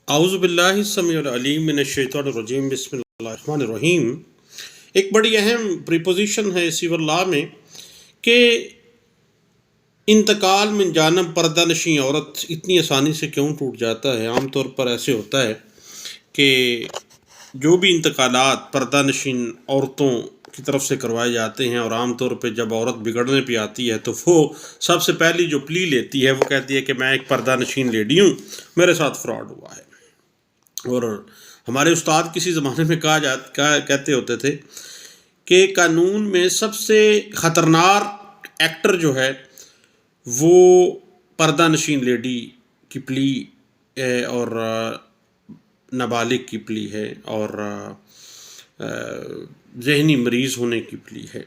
اعوذ باللہ السمیع العلیم من الشیطان الرجیم بسم اللہ الرحمن الرحیم۔ ایک بڑی اہم پریپوزیشن ہے سیور لا میں کہ انتقال من جانب پردہ نشین عورت اتنی آسانی سے کیوں ٹوٹ جاتا ہے۔ عام طور پر ایسے ہوتا ہے کہ جو بھی انتقالات پردہ نشین عورتوں کی طرف سے کروائے جاتے ہیں، اور عام طور پہ جب عورت بگڑنے پہ آتی ہے تو وہ سب سے پہلی جو پلی لیتی ہے وہ کہتی ہے کہ میں ایک پردہ نشین لیڈی ہوں، میرے ساتھ فراڈ ہوا ہے۔ اور ہمارے استاد کسی زمانے میں کہتے ہوتے تھے کہ قانون میں سب سے خطرناک ایکٹر جو ہے وہ پردہ نشین لیڈی کی پلی ہے، اور نابالغ کی پلی ہے، اور ذہنی مریض ہونے کی پلی ہے۔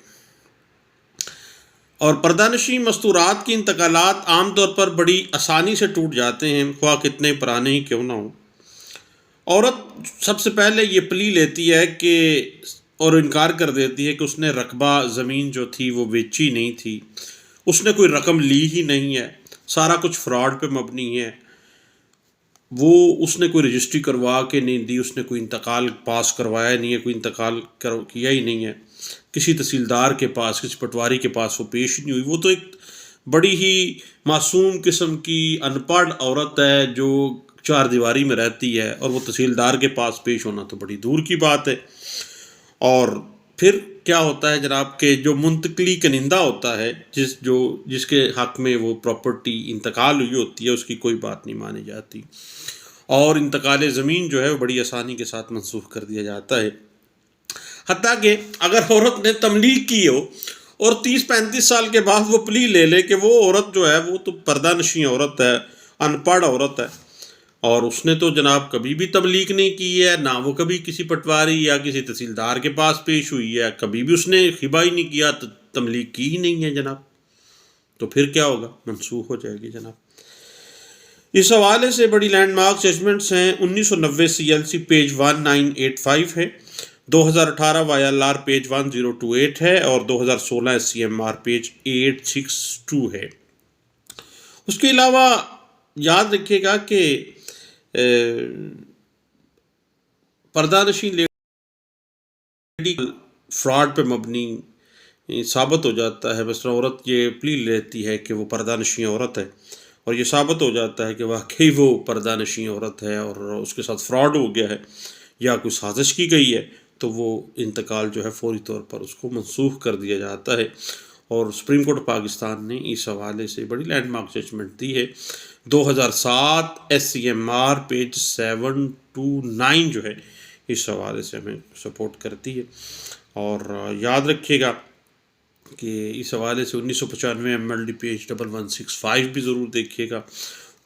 اور پردہ نشین مستورات کی انتقالات عام طور پر بڑی آسانی سے ٹوٹ جاتے ہیں، خواہ کتنے پرانے ہی کیوں نہ ہوں۔ عورت سب سے پہلے یہ پلی لیتی ہے کہ اور انکار کر دیتی ہے کہ اس نے رقبہ زمین جو تھی وہ بیچی نہیں تھی، اس نے کوئی رقم لی ہی نہیں ہے، سارا کچھ فراڈ پہ مبنی ہے، وہ اس نے کوئی رجسٹری کروا کے نہیں دی، اس نے کوئی انتقال پاس کروایا نہیں ہے، کوئی انتقال کیا ہی نہیں ہے، کسی تحصیلدار کے پاس، کسی پٹواری کے پاس وہ پیش نہیں ہوئی۔ وہ تو ایک بڑی ہی معصوم قسم کی ان پڑھ عورت ہے جو چار دیواری میں رہتی ہے، اور وہ تحصیلدار کے پاس پیش ہونا تو بڑی دور کی بات ہے۔ اور پھر کیا ہوتا ہے جناب کہ جو منتقلی کنندہ ہوتا ہے، جس کے حق میں وہ پراپرٹی انتقال ہوئی ہوتی ہے، اس کی کوئی بات نہیں مانی جاتی، اور انتقال زمین جو ہے وہ بڑی آسانی کے ساتھ منسوخ کر دیا جاتا ہے۔ حتیٰ کہ اگر عورت نے تملیغ کی ہو اور 30-35 سال کے بعد وہ پلی لے لے کہ وہ عورت جو ہے وہ تو پردہ نشین عورت ہے، ان پڑھ عورت ہے، اور اس نے تو جناب کبھی بھی تبلیغ نہیں کی ہے، نہ وہ کبھی کسی پٹواری یا کسی تحصیلدار کے پاس پیش ہوئی ہے، کبھی بھی اس نے خبا ہی نہیں کیا، تبلیغ کی ہی نہیں ہے جناب، تو پھر کیا ہوگا؟ منسوخ ہو جائے گی جناب۔ اس حوالے سے بڑی لینڈ مارک ججمنٹس ہیں۔ 1990 CLC پیج 1985 ہے، 2018 YLR پیج 1028 ہے، اور 2016 SCMR پیج 862 ہے۔ اس کے علاوہ یاد رکھیے گا کہ پردہ نشین لیڈی فراڈ پہ مبنی ثابت ہو جاتا ہے۔ مثلا عورت یہ پلی لیتی ہے کہ وہ پردہ نشین عورت ہے، اور یہ ثابت ہو جاتا ہے کہ واقعی وہ پردہ نشین عورت ہے اور اس کے ساتھ فراڈ ہو گیا ہے یا کوئی سازش کی گئی ہے، تو وہ انتقال جو ہے فوری طور پر اس کو منسوخ کر دیا جاتا ہے۔ اور سپریم کورٹ پاکستان نے اس حوالے سے بڑی لینڈ مارک ججمنٹ دی ہے۔ 2007 SCMR پیج 729 جو ہے اس حوالے سے ہمیں سپورٹ کرتی ہے۔ اور یاد رکھیے گا کہ اس حوالے سے 1995 MLD پیج 1165 بھی ضرور دیکھیے گا۔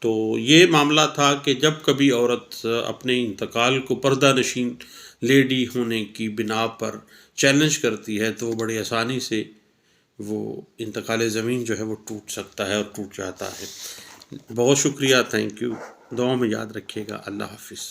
تو یہ معاملہ تھا کہ جب کبھی عورت اپنے انتقال کو پردہ نشین لیڈی ہونے کی بنا پر چیلنج کرتی ہے تو وہ بڑی آسانی سے وہ انتقال زمین جو ہے وہ ٹوٹ سکتا ہے اور ٹوٹ جاتا ہے۔ بہت شکریہ، تھینک یو، دعاؤں میں یاد رکھیے گا۔ اللہ حافظ۔